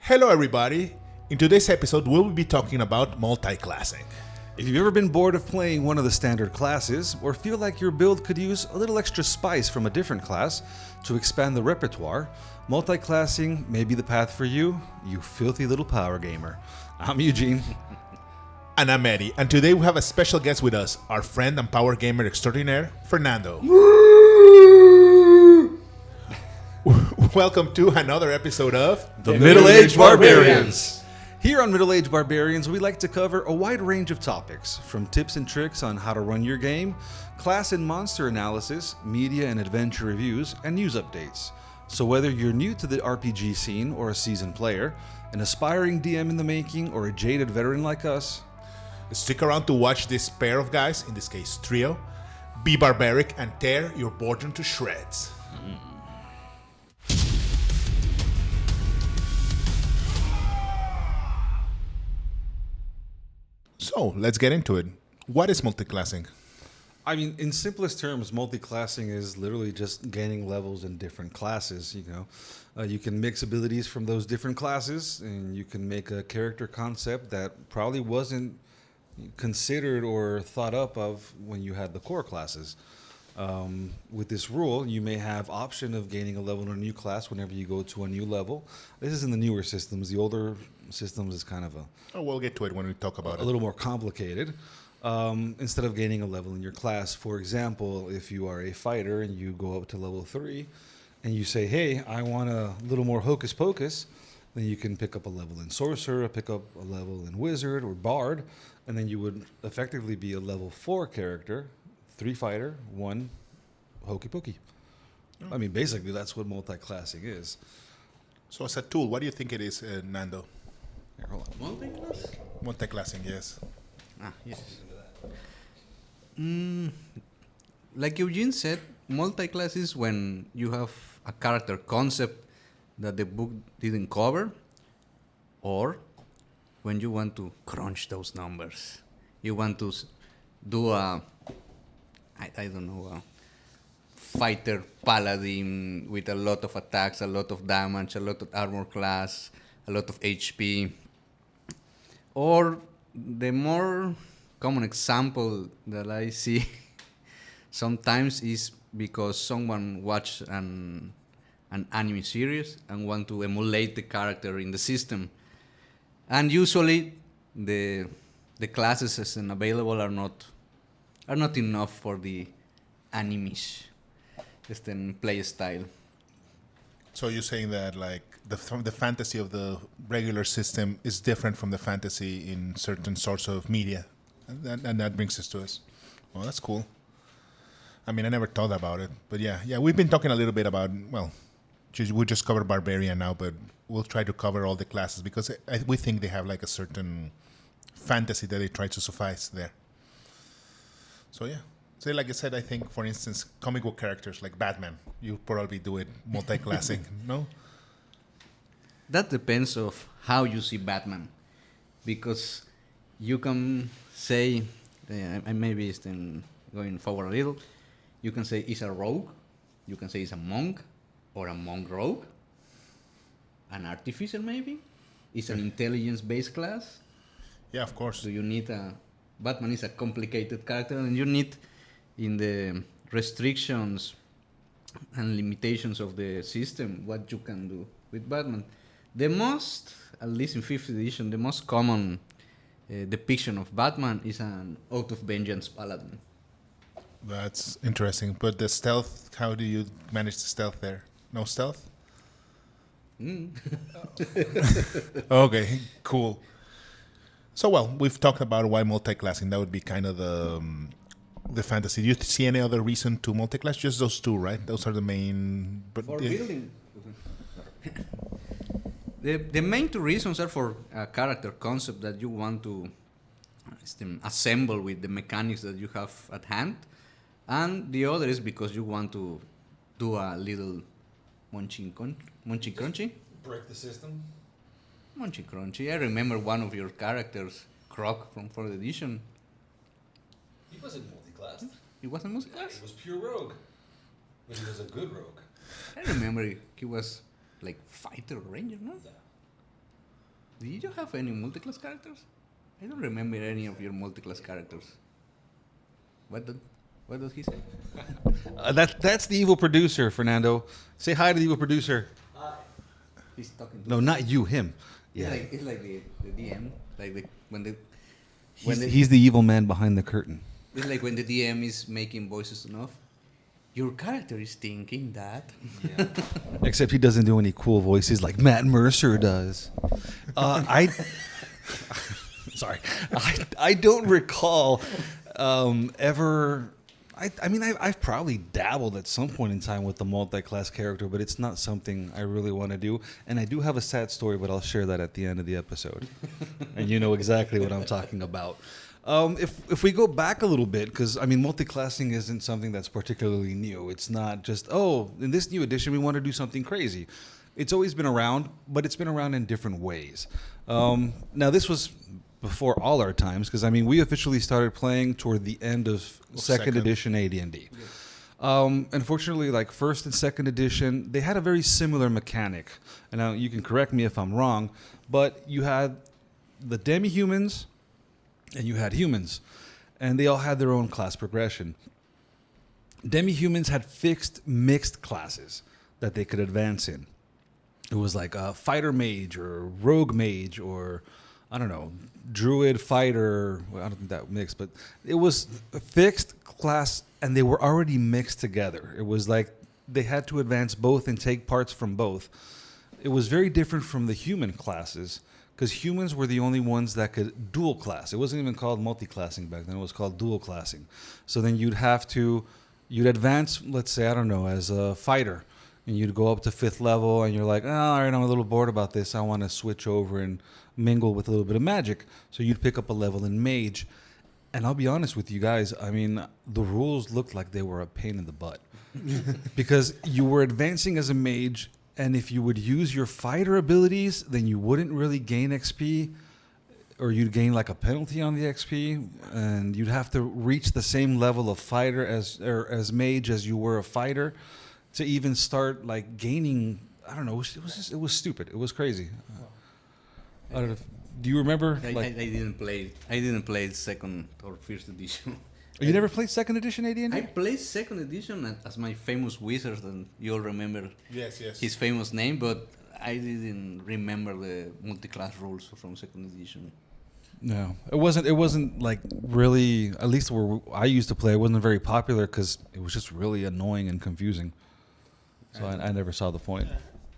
Hello everybody! In today's episode we'll be talking about multiclassing. If you've ever been bored of playing one of the standard classes, or feel like your build could use a little extra spice from a different class to expand the repertoire, multiclassing may be the path for you, you filthy little power gamer. I'm Eugene. And I'm Eddie, and today we have a special guest with us, our friend and power gamer extraordinaire, Fernando. Welcome to another episode of The Middle-Aged Barbarians. Here on Middle-Aged Barbarians, we like to cover a wide range of topics, from tips and tricks on how to run your game, class and monster analysis, media and adventure reviews, and news updates. So whether you're new to the RPG scene or a seasoned player, an aspiring DM in the making, or a jaded veteran like us, stick around to watch this pair of guys, in this case trio, be barbaric and tear your boredom to shreds. So, let's get into it. What is multiclassing? I mean, in simplest terms, multiclassing is literally just gaining levels in different classes. You can mix abilities from those different classes, and you can make a character concept that probably wasn't considered or thought up of when you had the core classes. With this rule, you may have option of gaining a level in a new class whenever you go to a new level. This is in the newer systems. The older systems is kind of we'll get to it when we talk about a little more complicated. Instead of gaining a level in your class, for example, if you are a fighter and you go up to level 3 and you say, hey, I want a little more hocus pocus, then you can pick up a level in sorcerer, pick up a level in wizard or bard, and then you would effectively be a level 4 character, 3 fighter, 1 hokey pokey. I mean, basically, that's what multiclassing is. So as a tool, what do you think it is, Nando? Here, hold on. Multiclass? Multiclassing, yes. Yes. Like Eugene said, multiclass is when you have a character concept that the book didn't cover, or when you want to crunch those numbers. You want to do a fighter paladin with a lot of attacks, a lot of damage, a lot of armor class, a lot of HP. Or the more common example that I see sometimes is because someone watched an anime series and want to emulate the character in the system. And usually the classes as available are not enough for the anime-ish play style. So you're saying that like the fantasy of the regular system is different from the fantasy in certain sorts of media, and that brings us to us. Well, that's cool. I mean, I never thought about it, but yeah, we've been talking a little bit about, well, we just covered Barbarian now, but we'll try to cover all the classes because we think they have like a certain fantasy that they try to suffice there. So yeah. So like I said, I think, for instance, comic book characters like Batman, you probably do it multiclassing, no? That depends of how you see Batman, because you can say, maybe it's going forward a little, you can say he's a rogue, you can say he's a monk, or a monk rogue, an artificer maybe, it's an intelligence-based class. Yeah, of course. Do you need Batman is a complicated character, and you need, in the restrictions and limitations of the system, what you can do with Batman. The most, at least in 5th edition, the most common depiction of Batman is an out of vengeance paladin. That's interesting. But the stealth, how do you manage the stealth there? No stealth? Okay, cool. So, well, we've talked about why multiclassing. That would be kind of the fantasy. Do you see any other reason to multiclass? Just those two, right? Those are the main. But for building. The main two reasons are for a character concept that you want to assemble with the mechanics that you have at hand. And the other is because you want to do a little munchy crunchy. Break the system. Munchy crunchy. I remember one of your characters, Croc from 4th edition. He wasn't multiclassed. He wasn't multiclass? He was pure rogue. But he was a good rogue. I remember he was like fighter or ranger, no? Yeah. Did you have any multiclass characters? I don't remember any of your multiclass characters. What does he say? That's the evil producer, Fernando. Say hi to the evil producer. He's talking to No, not you, him. It's Yeah. like the DM, like He's the evil man behind the curtain. it's like when the DM is making voices enough. Your character is thinking that. Yeah. Except he doesn't do any cool voices like Matt Mercer does. Sorry, I don't recall ever. I mean, I've probably dabbled at some point in time with the multi-class character, but it's not something I really want to do. And I do have a sad story, but I'll share that at the end of the episode. And you know exactly what I'm talking about. If we go back a little bit, because I mean, multiclassing isn't something that's particularly new. It's not just, oh, in this new edition we want to do something crazy. It's always been around, but it's been around in different ways. Now this was before all our times, because I mean, we officially started playing toward the end of second edition AD&D. Unfortunately, like first and second edition, they had a very similar mechanic. And now you can correct me if I'm wrong, but you had the demi-humans and you had humans, and they all had their own class progression. Demi-humans had fixed mixed classes that they could advance in. It was like a fighter mage or rogue mage or, I don't know, druid fighter. Well, I don't think that mixed, but it was a fixed class and they were already mixed together. It was like they had to advance both and take parts from both. It was very different from the human classes because humans were the only ones that could dual class. It wasn't even called multiclassing back then. It was called dual classing. So then you'd advance, let's say, I don't know, as a fighter. And you'd go up to 5th level and you're like, oh, all right, I'm a little bored about this. I want to switch over and mingle with a little bit of magic. So you'd pick up a level in mage. And I'll be honest with you guys, I mean, the rules looked like they were a pain in the butt. Because you were advancing as a mage, and if you would use your fighter abilities, then you wouldn't really gain XP, or you'd gain like a penalty on the XP, and you'd have to reach the same level of fighter as mage as you were a fighter to even start like gaining. I don't know. It was stupid. It was crazy. I don't know. Do you remember? I didn't play. I didn't play second or first edition. You never played second edition AD&D? I played second edition as my famous wizard, and you all remember his famous name, but I didn't remember the multi-class rules from second edition. No, it wasn't like really. At least where I used to play, it wasn't very popular because it was just really annoying and confusing. So I never saw the point.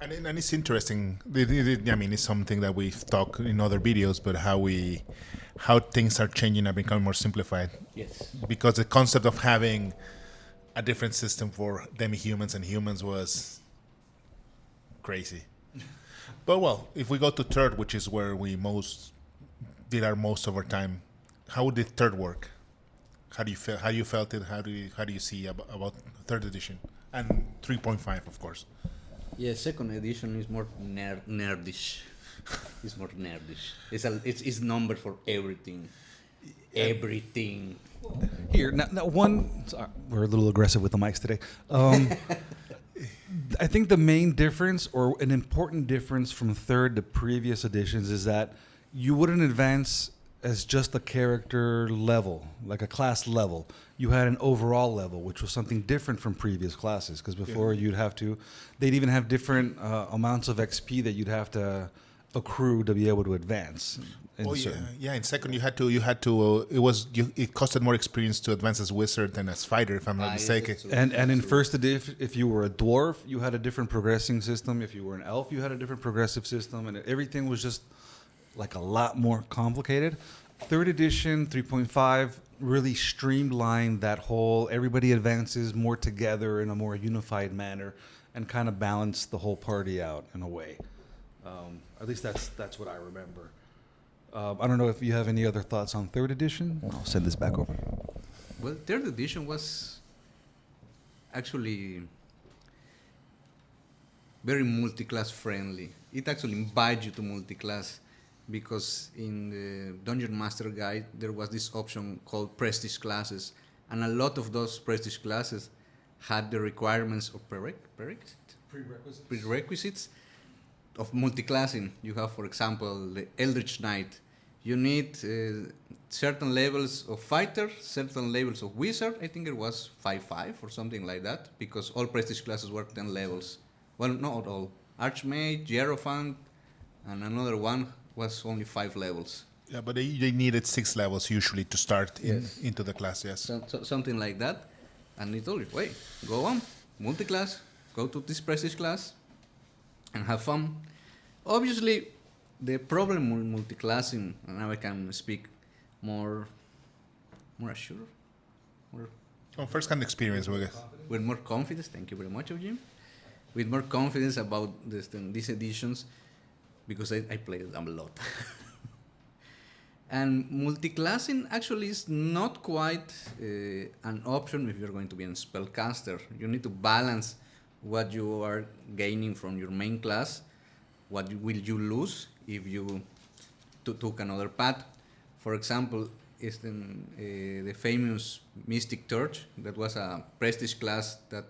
And it's interesting. I mean, it's something that we've talked in other videos, but how things are changing and becoming more simplified. Yes. Because the concept of having a different system for demi-humans and humans was crazy. But well, if we go to third, which is where we did our most of our time, how did third work? How do you feel? How you felt it? How do you see about third edition and 3.5, of course? Yeah, second edition is more nerdish. It's more nerdish. It's numbered for everything. Everything. Here, now one. Sorry, we're a little aggressive with the mics today. I think the main difference, or an important difference from third to previous editions, is that you wouldn't advance as just a character level, like a class level. You had an overall level, which was something different from previous classes. Because before they'd even have different amounts of XP that you'd have to accrue to be able to advance. Yeah. In second, you had to. It costed more experience to advance as wizard than as fighter, if I'm not mistaken. And in first edition, if you were a dwarf, you had a different progressing system. If you were an elf, you had a different progressive system, and everything was just like a lot more complicated. Third edition, 3.5, really streamlined that whole. Everybody advances more together in a more unified manner, and kind of balanced the whole party out in a way. At least that's what I remember. I don't know if you have any other thoughts on third edition. I'll send this back over. Well, third edition was actually very multi-class friendly. It actually invites you to multi-class because in the Dungeon Master Guide there was this option called prestige classes, and a lot of those prestige classes had the requirements of prerequisites of multiclassing. You have, for example, the Eldritch Knight. You need certain levels of fighter, certain levels of wizard. I think it was 5-5 or something like that, because all prestige classes were 10 levels. Well, not all. Archmage, Hierophant, and another one was only 5 levels. Yeah, but they needed 6 levels usually to start into the class, yes. So something like that. And he told you, wait, go on, multiclass, go to this prestige class, and have fun. Obviously, the problem with multiclassing, and now I can speak more assured, First-hand experience, I guess. with more confidence. Thank you very much, Jim. With more confidence about these editions, because I played them a lot. And multiclassing actually is not quite an option if you're going to be a spellcaster. You need to balance what you are gaining from your main class, what will you lose if you took another path. For example, is the famous Mystic Torch. That was a prestige class that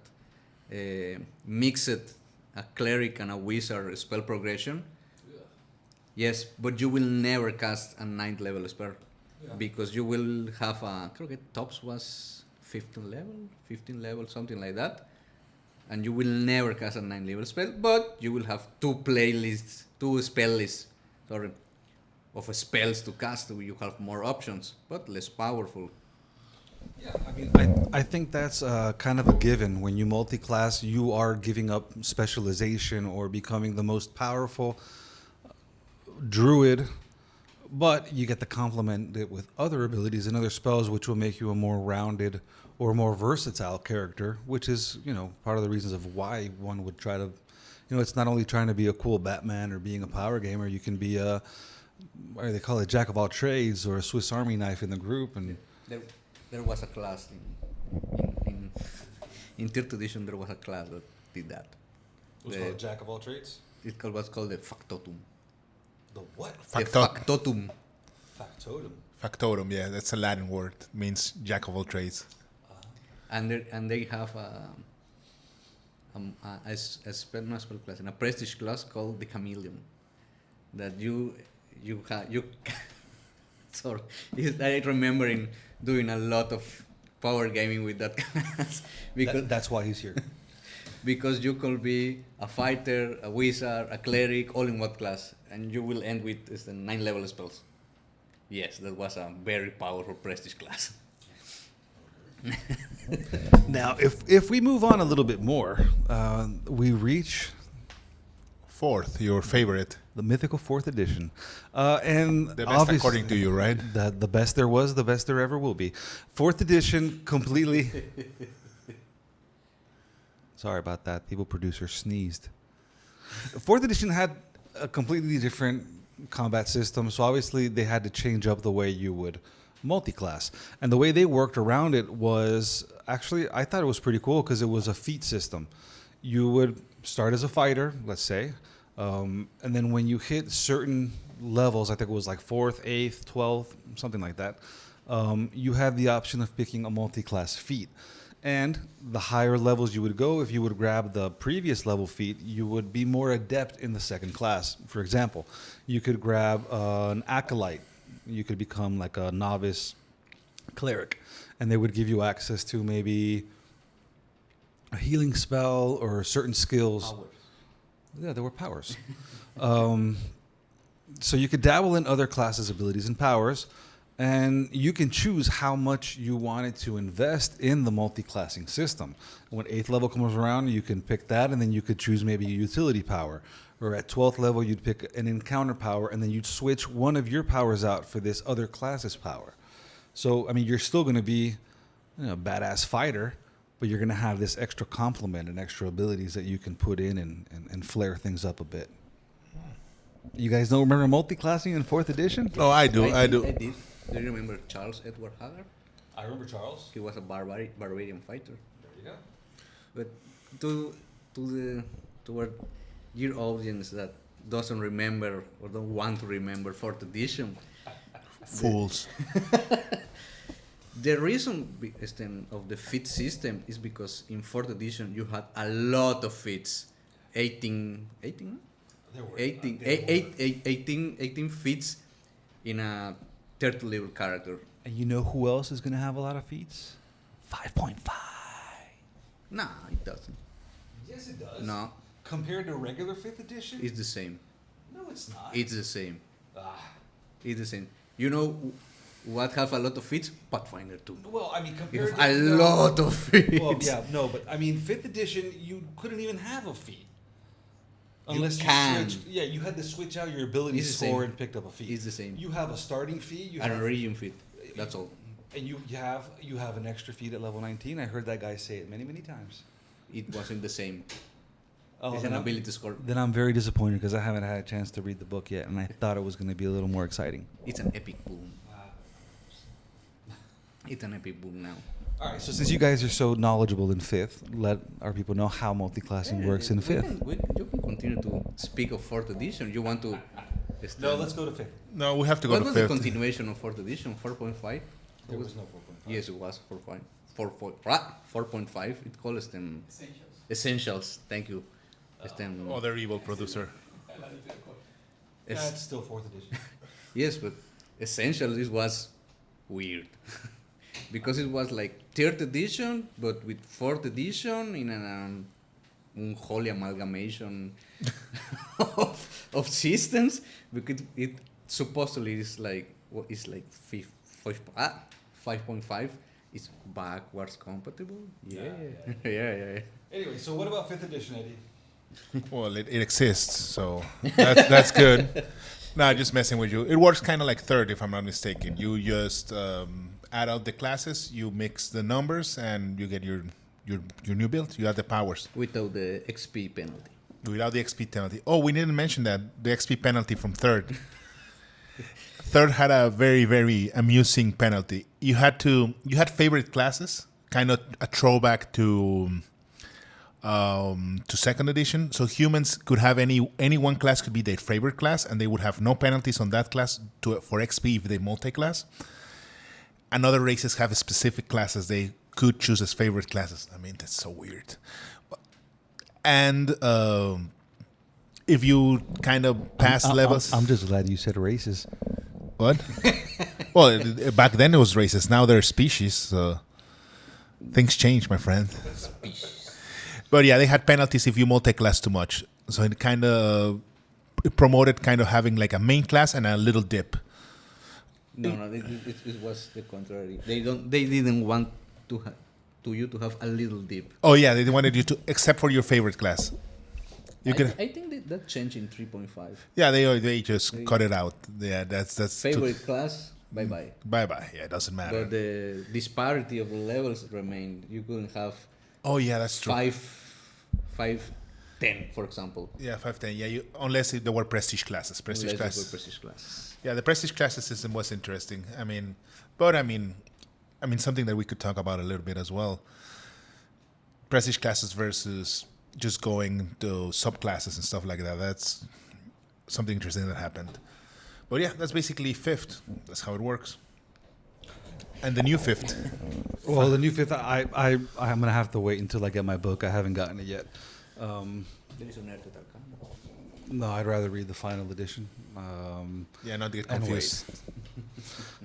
mixed a cleric and a wizard spell progression. Yes, but you will never cast a 9th level spell because you will have I think tops was 15 level, something like that. And you will never cast a 9th level spell, but you will have 2 spell lists, of spells to cast. You have more options, but less powerful. Yeah, I mean, I think that's kind of a given. When you multi-class, you are giving up specialization or becoming the most powerful druid, but you get to complement it with other abilities and other spells, which will make you a more rounded or more versatile character, which is, part of the reasons of why one would try to, it's not only trying to be a cool Batman or being a power gamer. You can be a, what do they call it, jack of all trades, or a Swiss Army knife in the group. And there was a class in 3rd edition. There was a class that did that. It was called jack of all trades. It was called the Factotum. The what? The Factotum. Factotum. Factotum, yeah, that's a Latin word. Means jack of all trades. And they have a spell class and a prestige class called the Chameleon. That you sorry, I remember doing a lot of power gaming with that class because that's why he's here. Because you could be a fighter, a wizard, a cleric, all in one class, and you will end with 9 level spells. Yes, that was a very powerful prestige class. Now, if we move on a little bit more, we reach 4th, your favorite. the mythical 4th edition, and The best according to you, right? The best there was, the best there ever will be. 4th edition, completely. Sorry about that. The evil producer sneezed. 4th edition had a completely different combat system, so obviously they had to change up the way you would multi-class. And the way they worked around it was, actually, I thought it was pretty cool because it was a feat system. You would start as a fighter, let's say, and then when you hit certain levels, I think it was like 4th, 8th, 12th, something like that, you had the option of picking a multi-class feat. And the higher levels you would go, if you would grab the previous level feat, you would be more adept in the 2nd class. For example, you could grab an acolyte. You could become like a novice cleric, and they would give you access to maybe a healing spell or certain skills. Powers. Yeah, there were powers. So you could dabble in other classes' abilities and powers, and you can choose how much you wanted to invest in the multi-classing system. When 8th level comes around, you can pick that, and then you could choose maybe a utility power. Or at 12th level, you'd pick an encounter power, and then you'd switch one of your powers out for this other class's power. So, I mean, you're still going to be a badass fighter, but you're going to have this extra complement and extra abilities that you can put in and flare things up a bit. You guys don't remember multi-classing in 4th edition? Oh, I do. I did. Do you remember Charles Edward Haggard? I remember Charles. He was a barbarian fighter. There you go. But to our dear audience that doesn't remember or don't want to remember 4th edition, Fools. the reason of the feat system is because in 4th edition you had a lot of feats. 18? 18 fits in a 30 level character. And you know who else is going to have a lot of feats? 5.5. Nah, it doesn't. Yes, it does. No, Compared to regular 5th edition? it's the same. No, it's not. It's the same. Ah. It's the same. You know what have a lot of feats? Pathfinder 2. Well, I mean, You compared have a lot of feats. Well, yeah, no, but I mean, 5th edition, you couldn't even have a feat. Unless you can. switch. Yeah, you had to switch out your ability It's the score same. and picked up a feat. It's the same. You have a starting feat. You An have, origin feat. That's all. and you have an extra feat at level 19. I heard that guy say it many times. It wasn't the same. Oh, It's then an I'm- ability score. Then I'm very disappointed because I haven't had a chance to read the book yet, and I thought it was going to be a little more exciting. It's an epic boom. It's an epic boom now. All right, so since you guys are so knowledgeable in 5th, let our people know how multiclassing works in 5th. You can continue to speak of 4th edition. You want to... No, let's go to 5th. No, we have to go What to was the fifth. continuation of 4th edition? 4.5? There was no 4.5. Yes, it was 4.5. It calls them... Essentials. Thank you. Other evil producer. That's still 4th edition. Yes, but Essentials it was weird. Because it was like 3rd edition, but with 4th edition in an unholy amalgamation of systems. Because it supposedly is like 5.5 is backwards compatible. Yeah. Yeah. Anyway, so what about 5th edition, Eddie? Well, it exists, so that's good. No, just messing with you. It works kind of like third, if I'm not mistaken. You just add out the classes, you mix the numbers, and you get your new build. You add the powers Without the XP penalty. without the XP penalty. Oh, we didn't mention that the XP penalty from third. Third had a very amusing penalty. You had favorite classes, kind of a throwback to second edition. So humans could have any one class could be their favorite class, and they would have no penalties on that class for XP if they multi-class. And other races have specific classes they could choose as favorite classes. I mean, that's so weird. And if you kind of pass levels, I'm just glad you said races. what? Well, back then it was racist. Now they're species. So things change, my friend. But yeah, they had penalties if you multi-class too much. So it kind of promoted kind of having like a main class and a little dip. No, it was the contrary. They didn't want you to have a little dip. Oh yeah, they wanted you to, except for your favorite class. You I could, think that changed in 3.5. yeah, they just cut it out. Yeah, that's Favorite class, bye bye. Bye. Yeah, it doesn't matter. But the disparity of the levels remained. You couldn't have Oh yeah, that's true. 10, for example. Yeah, 510. Yeah, unless there were prestige classes. Prestige Unless they were classes. prestige classes. Yeah, the prestige classes system was interesting. I mean, something that we could talk about a little bit as well. Prestige classes versus just going to subclasses and stuff like that. That's something interesting that happened. But yeah, that's basically fifth. That's how it works. And the new fifth. Well, the new 5th, I'm gonna have to wait until I get my book. I haven't gotten it yet. There is an Arte Arcana. No, I'd rather read the final edition. Yeah, not to get And confused.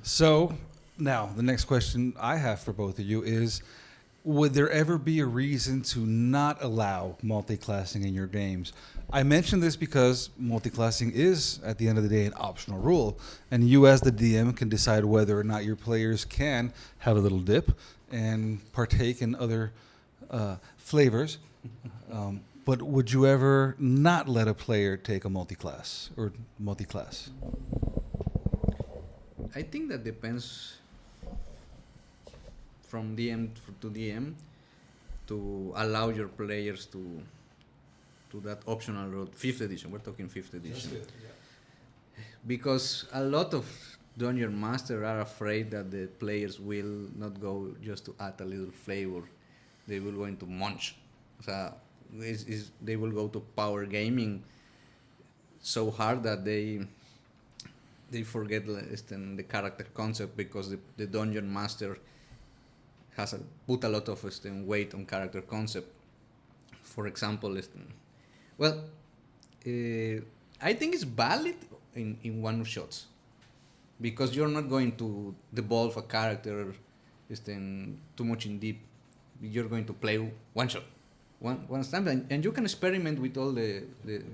So now the next question I have for both of you is: would there ever be a reason to not allow multiclassing in your games? I mention this because multiclassing is, at the end of the day, an optional rule, and you as the DM can decide whether or not your players can have a little dip and partake in other flavors. But would you ever not let a player take a multiclass or multiclass? I think that depends from DM to DM to allow your players to that optional road. 5th edition, we're talking 5th edition. Because a lot of dungeon masters are afraid that the players will not go just to add a little flavor. They will go into munch. So they will go to power gaming so hard that they forget the character concept, because the dungeon master has put a lot of weight on character concept. For example, I think it's valid in one shots because you're not going to devolve a character too much in deep. You're going to play one shot, one time, and you can experiment with all the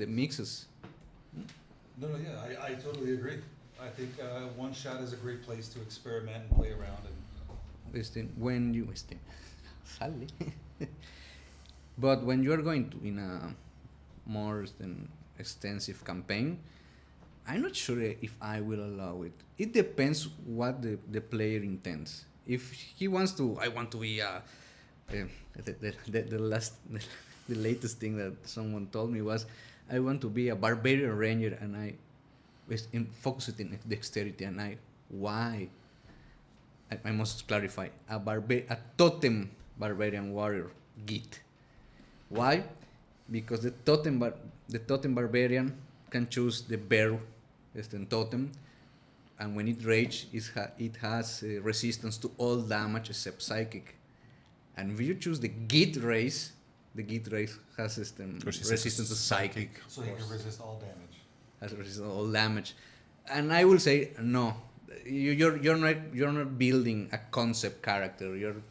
mixes. No, yeah, I totally agree. I think one shot is a great place to experiment and play around. When you sale. But when you are going to in a more extensive campaign, I'm not sure if I will allow it. It depends what the player intends. If he wants to, I want to be the latest thing that someone told me was, I want to be a barbarian ranger, and I focus it in dexterity. And why? I must clarify. A totem barbarian warrior git. Why? Because the totem barbarian can choose the bear totem, and when it rage, it has resistance to all damage except psychic. And if you choose the git race has resistance to psychic. So he can resist all damage. Has resistance to all damage. And I will say no. You're not building a concept character. You're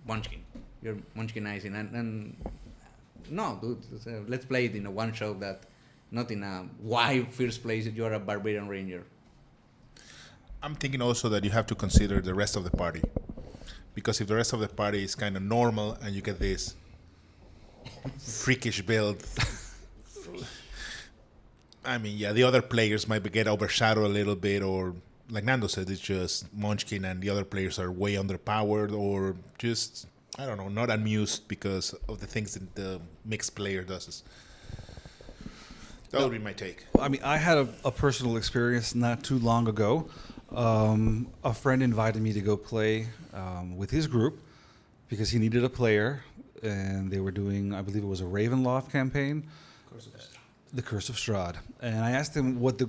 munchkin. You're munchkinizing, and no, dude. Let's play it in a one shot, that not in a why first place you're a barbarian ranger. I'm thinking also that you have to consider the rest of the party, because if the rest of the party is kind of normal and you get this freakish build, I mean, yeah, the other players might get overshadowed a little bit, or like Nando said, it's just Munchkin and the other players are way underpowered, or just, I don't know, not amused because of the things that the mixed player does. That would be my take. I mean, I had a personal experience not too long ago. A friend invited me to go play with his group because he needed a player, and they were doing, I believe it was a Ravenloft campaign, The Curse of Strahd. And I asked him what the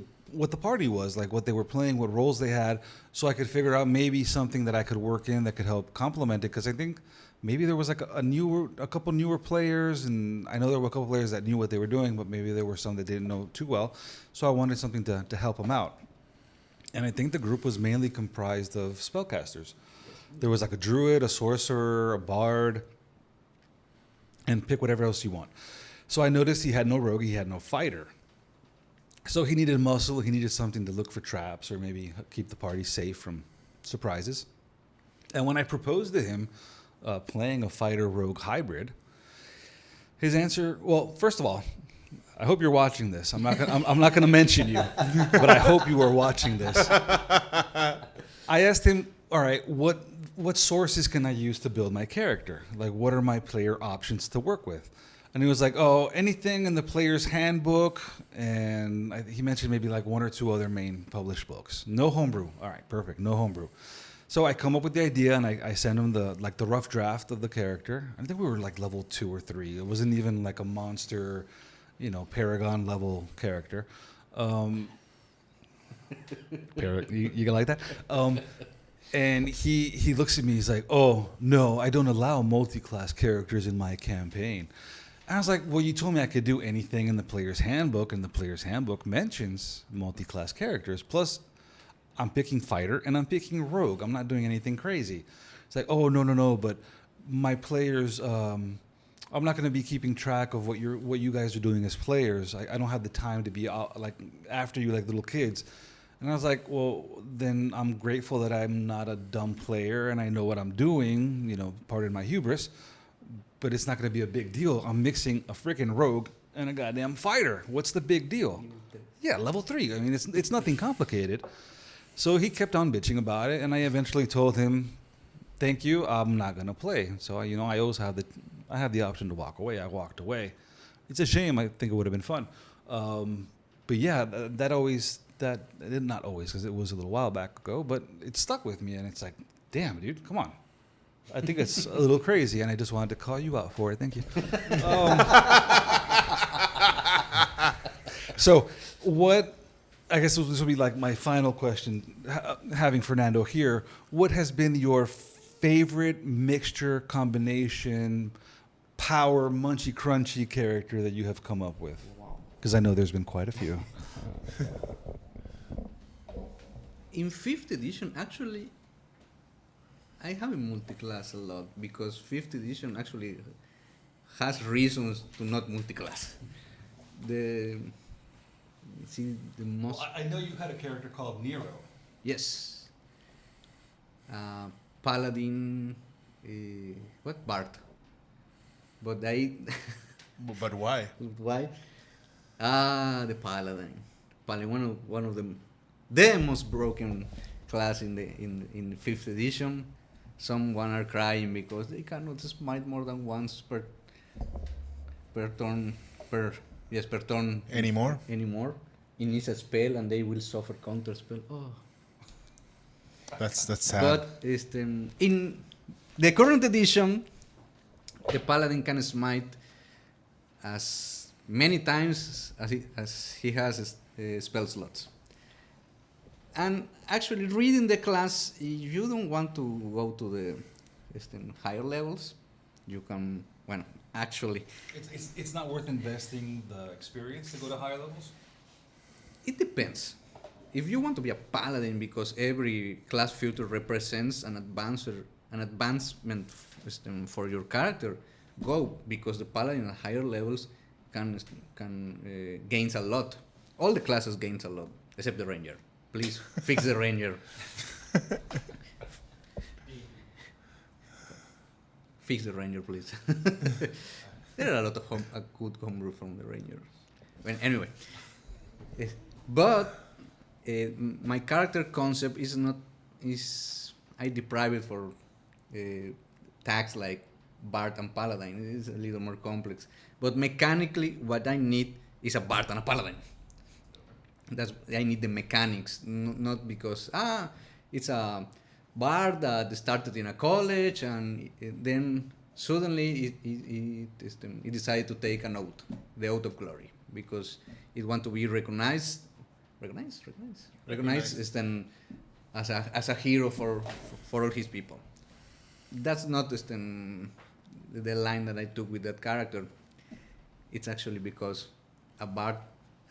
party was, like what they were playing, what roles they had, so I could figure out maybe something that I could work in that could help complement it. Because I think maybe there was like a couple newer players, and I know there were a couple players that knew what they were doing, but maybe there were some that didn't know too well. So I wanted something to help them out. And I think the group was mainly comprised of spellcasters. There was like a druid, a sorcerer, a bard, and pick whatever else you want. So I noticed he had no rogue, he had no fighter. So he needed muscle, he needed something to look for traps or maybe keep the party safe from surprises. And when I proposed to him playing a fighter rogue hybrid, his answer, well, first of all, I hope you're watching this. I'm not gonna mention you, but I hope you are watching this. I asked him, all right, what sources can I use to build my character? Like, what are my player options to work with? And he was like, oh, anything in the player's handbook. And he mentioned maybe like one or two other main published books. No homebrew. All right, perfect. No homebrew. So I come up with the idea, and I send him the rough draft of the character. I think we were like level 2 or 3. It wasn't even like a monster, Paragon level character. You gonna like that? And he looks at me. He's like, oh no, I don't allow multi-class characters in my campaign. And I was like, well, you told me I could do anything in the player's handbook, and the player's handbook mentions multi-class characters. Plus, I'm picking fighter and I'm picking rogue. I'm not doing anything crazy. It's like, oh, no, but my players, I'm not going to be keeping track of what you guys are doing as players. I don't have the time to be like after you like little kids. And I was like, well, then I'm grateful that I'm not a dumb player and I know what I'm doing, pardon my hubris. But it's not going to be a big deal. I'm mixing a freaking rogue and a goddamn fighter. What's the big deal? Yeah, level 3. I mean, it's nothing complicated. So he kept on bitching about it, and I eventually told him, "Thank you. I'm not going to play." So I always have the option to walk away. I walked away. It's a shame. I think it would have been fun. But yeah, not always because it was a little while back ago, but it stuck with me, and it's like, damn, dude, come on. I think it's a little crazy, and I just wanted to call you out for it. Thank you. So what, I guess this will be like my final question, having Fernando here, what has been your favorite mixture, combination, power, munchy, crunchy character that you have come up with? Wow. Because I know there's been quite a few. In 5th edition, actually, I have a multiclass a lot because 5th edition actually has reasons to not multiclass. The most I know you had a character called Nero. yes, paladin, what Bart, but I But why? why the paladin, one of the most broken class in 5th edition. Someone are crying because they cannot smite more than once per turn per turn Anymore? It needs a spell and they will suffer counter spell. Oh. That's sad. But in the current edition, the paladin can smite as many times as he has spell slots. And actually, reading the class, if you don't want to go to the higher levels, you can. Well, actually, It's not worth investing the experience to go to higher levels? it depends. If you want to be a paladin because every class feature represents an advancement for your character, go, because the paladin at higher levels can gains a lot. All the classes gains a lot except the ranger. Please fix the ranger. Fix the ranger, please. There are a lot of good homebrew from the ranger. Well, anyway, but my character concept is I deprive it for tags like Bard and Paladin. It is a little more complex. But mechanically, what I need is a Bard and a Paladin. I need the mechanics, not because it's a Bard that started in a college and then suddenly it decided to take an oath, the oath of glory, because it want to be recognized as a hero for all his people. That's not the line that I took with that character. It's actually because a Bard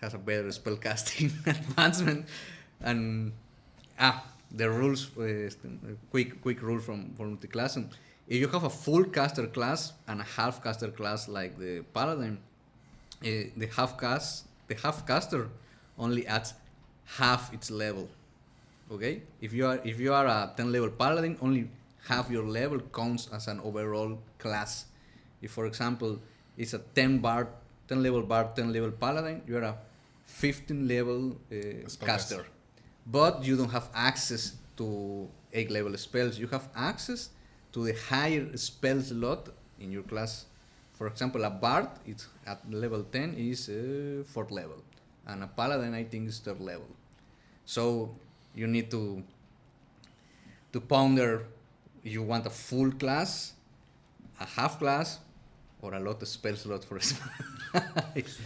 has a better spellcasting advancement, and the rules, quick rule from Multiclassing. If you have a full caster class and a half caster class like the Paladin, the half caster only adds half its level. Okay, if you are a 10 level Paladin, only half your level counts as an overall class. If, for example, it's a 10 level Bard, 10 level Paladin, you are a 15 level caster. But you don't have access to 8 level spells. You have access to the higher spell slot in your class. For example, a Bard it's at level 10 is 4th level, and a Paladin I think is 3rd level. So you need to ponder if you want a full class, a half class, or a lot of spell slots for a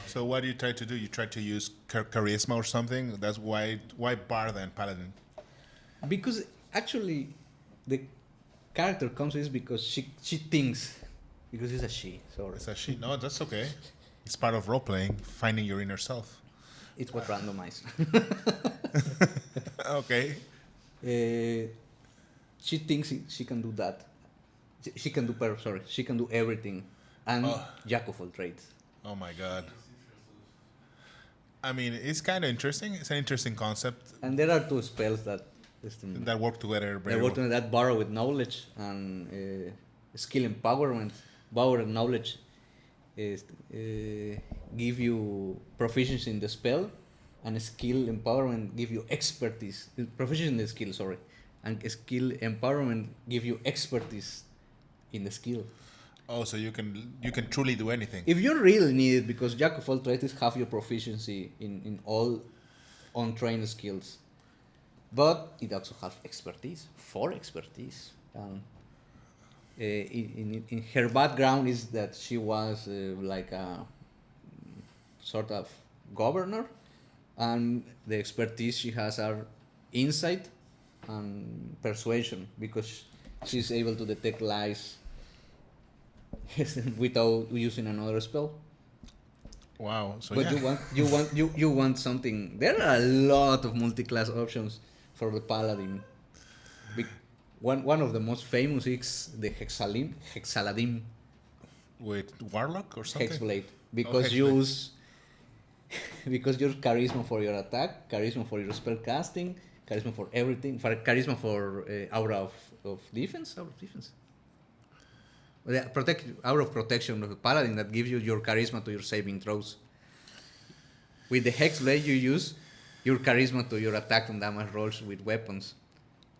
So what do you try to do? You try to use charisma or something? That's why Bard and Paladin? Because actually the character comes is because she thinks, because it's a she. Sorry, It's a she. No, that's okay. It's part of role playing, finding your inner self. it's what randomized. Okay. She thinks she can do that. She can do everything, and jack of all trades. Oh my God. I mean, it's kind of interesting. It's an interesting concept And there are 2 spells that that work together very they work well. on that borrow with knowledge and skill empowerment. Power and knowledge is give you proficiency in the spell, and skill empowerment give you expertise. Proficiency in the skill, sorry, and skill empowerment give you expertise in the skill. Oh, so you can truly do anything. If you really need it, because jack of all trades is half your proficiency in all untrained skills, but it also has expertise, 4 expertise. In her background is that she was like a sort of governor, and the expertise she has are insight and persuasion, because she's able to detect lies without using another spell. Wow. So But yeah. you want something. There are a lot of multi-class options for the paladin. One of the most famous is the Hexaladim With Warlock or something? Hexblade, because Hexblade. use because your charisma for your attack, charisma for your spell casting, charisma for everything, for charisma for aura of defense, Yeah, aura of protection of the paladin that gives you your charisma to your saving throws. With the Hexblade, you use your charisma to your attack and damage rolls with weapons,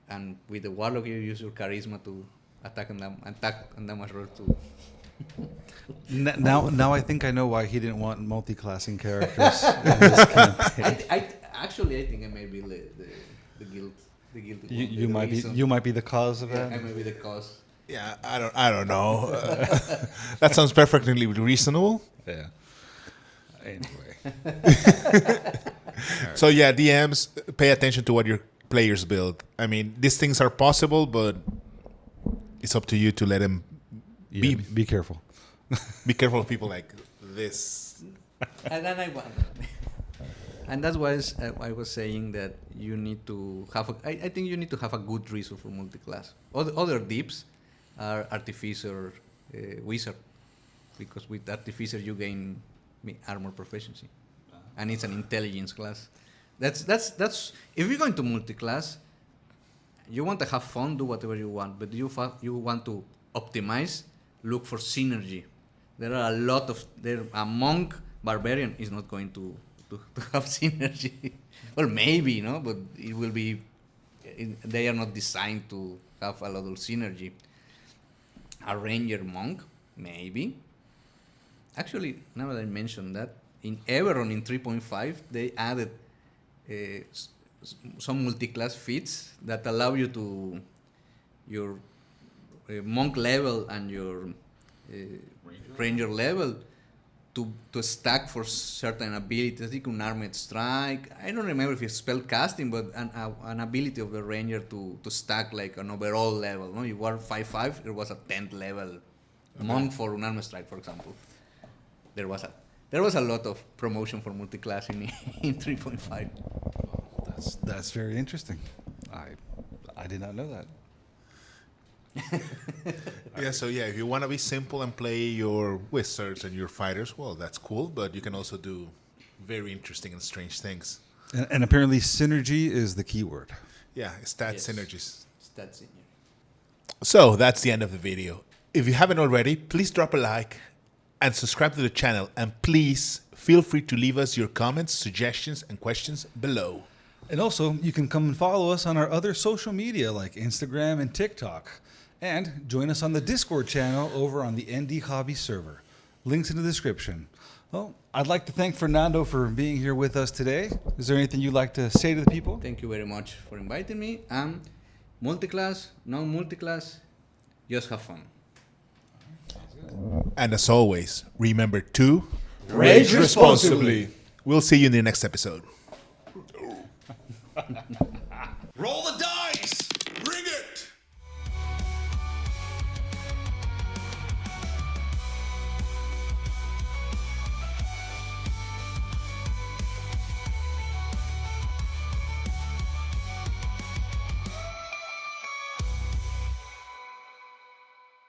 and with the Warlock, you use your charisma to attack and damage rolls to. Now I think I know why he didn't want multi-classing characters in this campaign. I think I may be the guild. The guild. You might be the cause of that. I may be the cause. Yeah, I don't know. That sounds perfectly reasonable. Yeah. Anyway. So yeah, DMs, pay attention to what your players build. I mean, these things are possible, but it's up to you to let them Yeah, be careful. be careful of people like this. And then and that's why I was saying that you need to have I think you need to have a good reason for multi-class. Other dips are Artificer, Wizard, because with Artificer you gain armor proficiency, and it's an intelligence class. That's if you're going to multi-class, you want to have fun, do whatever you want, but you want to optimize, look for synergy. There are a monk barbarian is not going to have synergy. Well, maybe, no, but it will be. They are not designed to have a lot of synergy. A ranger monk, maybe. Actually, now that I mentioned that, in Everon in 3.5, they added some multi-class feats that allow you to your monk level and your ranger level to stack for certain abilities. I think an armed strike. I don't remember if it's spell casting, but an ability of the ranger to stack like an overall level. No, you were 5/5. There was a 10th level monk for an armed strike, for example. There was a lot of promotion for multi-class in 3.5. That's very interesting. I did not know that. Yeah, so yeah, if you want to be simple and play your wizards and your fighters, well, that's cool, but you can also do very interesting and strange things. And apparently synergy is the key word. Yeah, synergies. Stat synergy. So that's the end of the video. If you haven't already, please drop a like and subscribe to the channel, and please feel free to leave us your comments, suggestions, and questions below. And also, you can come and follow us on our other social media like Instagram and TikTok. And join us on the Discord channel over on the ND Hobby server. Links in the description. Well, I'd like to thank Fernando for being here with us today. Is there anything you'd like to say to the people? Thank you very much for inviting me. Multi-class, non-multi-class, just have fun. And as always, remember to Rage responsibly. We'll see you in the next episode. Roll the dice!